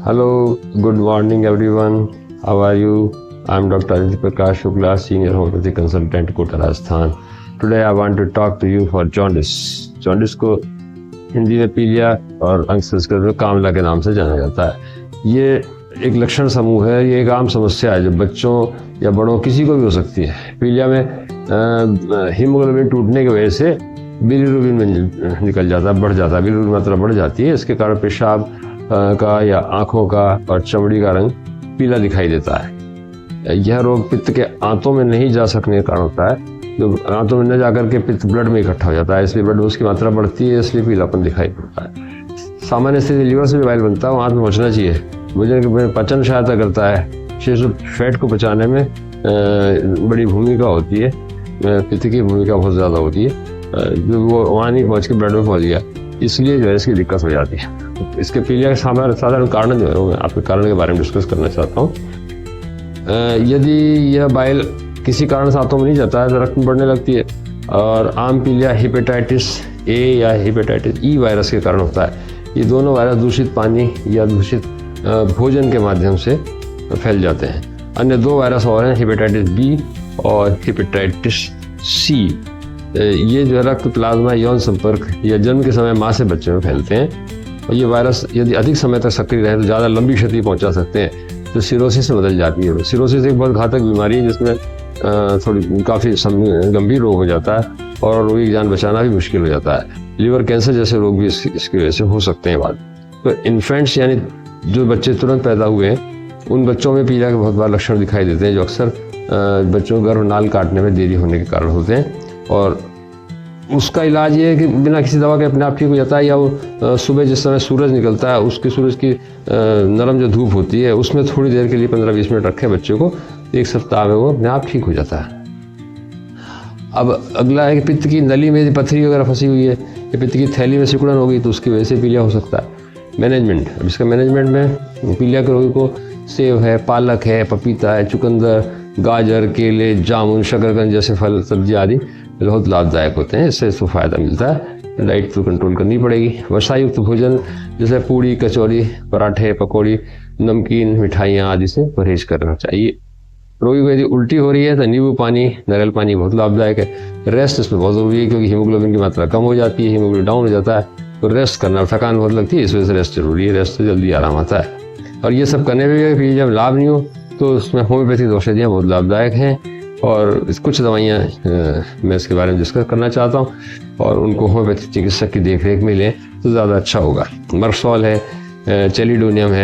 Hello, good morning everyone. How are you? I'm Dr. Ajit Prakash Shukla, Senior Homeopathy Consultant, Kota, Rajasthan. Today I want to talk to you for jaundice. Jaundice को हिंदी में पीलिया और संस्कृत में कामला के नाम से जाना जाता है। ये एक लक्षण समूह है, ये एक आम समस्या है जो बच्चों या बड़ों किसी को भी हो सकती है। पीलिया में हीमोग्लोबिन टूटने की वजह से बिलीरुबिन में निकल जाता है, बढ़ जाता है, बिलीरुबिन की मात्रा बढ़ जाती है। इसके कारण पेशाब का या आँखों का और चमड़ी का रंग पीला दिखाई देता है। यह रोग पित्त के आंतों में नहीं जा सकने के कारण होता है, जो आंतों में न जाकर के पित्त ब्लड में इकट्ठा हो जाता है, इसलिए ब्लड उसकी मात्रा बढ़ती है, इसलिए पीलापन दिखाई पड़ता है। सामान्य स्थिति लीवर से जो बाइल बनता है वो आंत में पहुँचना चाहिए, भोजन के पचन सहायता करता है, शेष फैट को पचाने में बड़ी भूमिका होती है, पित्त की भूमिका बहुत ज़्यादा होती है, जो वो वहाँ नहीं पहुँच के ब्लड में पहुँच गया, इसलिए जो है इसकी दिक्कत हो जाती है। इसके पीलिया के साधारण कारण जो है वो मैं आपके कारण के बारे में डिस्कस करना चाहता हूँ। यदि यह बाइल किसी कारण से आंतों में नहीं जाता है तो रक्त में बढ़ने लगती है, और आम पीलिया हेपेटाइटिस ए या हेपेटाइटिस ई वायरस के कारण होता है। ये दोनों वायरस दूषित पानी या दूषित भोजन के माध्यम से फैल जाते हैं। अन्य दो वायरस और हैं, हेपेटाइटिस बी और हेपेटाइटिस सी। ये जो है रक्त प्लाज्मा यौन संपर्क या जन्म के समय माँ से बच्चे में फैलते हैं, और ये वायरस यदि अधिक समय तक सक्रिय रहे तो ज़्यादा लंबी क्षति पहुंचा सकते हैं, जो सिरोसिस से बदल जाती है। सिरोसिस एक बहुत घातक बीमारी है जिसमें थोड़ी काफ़ी गंभीर रोग हो जाता है और रोगी की जान बचाना भी मुश्किल हो जाता है। लीवर कैंसर जैसे रोग भी इसकी वजह से हो सकते हैं बाद। तो इन्फेंट्स यानी जो बच्चे तुरंत पैदा हुए हैं उन बच्चों में पीलिया के बहुत बार लक्षण दिखाई देते हैं, जो अक्सर बच्चों को गर्भनाल काटने में देरी होने के कारण होते हैं। और उसका इलाज ये है कि बिना किसी दवा के अपने आप ठीक हो जाता है, या वो सुबह जिस समय सूरज निकलता है उसकी सूरज की नरम जो धूप होती है उसमें थोड़ी देर के लिए 15-20 मिनट रखें बच्चे को, एक सप्ताह में वो अपने आप ठीक हो जाता है। अब अगला है कि पित्त की नली में यदि पथरी वगैरह फंसी हुई है या पित्त की थैली में सिकुड़न हो गई तो उसकी वजह से पीलिया हो सकता है। मैनेजमेंट, अब इसका मैनेजमेंट में पीलिया के रोगी को सेब है, पालक है, पपीता है, चुकंदर, गाजर, केले, जामुन, शकरकंद जैसे फल सब्जी आदि बहुत लाभदायक होते हैं, इससे इसको फ़ायदा मिलता है। डाइट तो कंट्रोल करनी पड़ेगी। वसायुक्त भोजन जैसे पूड़ी, कचौरी, पराठे, पकौड़ी, नमकीन, मिठाइयाँ आदि से परहेज करना चाहिए। रोगी को यदि उल्टी हो रही है तो नींबू पानी, नारियल पानी बहुत लाभदायक है। रेस्ट इसमें बहुत ज़रूरी है क्योंकि हीमोग्लोबिन की मात्रा कम हो जाती है, हीमोग्लोबिन डाउन हो जाता है, तो रेस्ट करना, थकान बहुत लगती है, इस वजह से रेस्ट जरूरी है, रेस्ट से जल्दी आराम आता है। और ये सब करने में भी जब लाभ नहीं हो तो उसमें होम्योपैथिक औषधियाँ बहुत लाभदायक हैं, और कुछ दवाइयाँ मैं इसके बारे में डिस्कस करना चाहता हूँ, और उनको होम्योपैथिक चिकित्सक की देखरेख में लें तो ज़्यादा अच्छा होगा। मर्सॉल है, चेलिडोनियम है,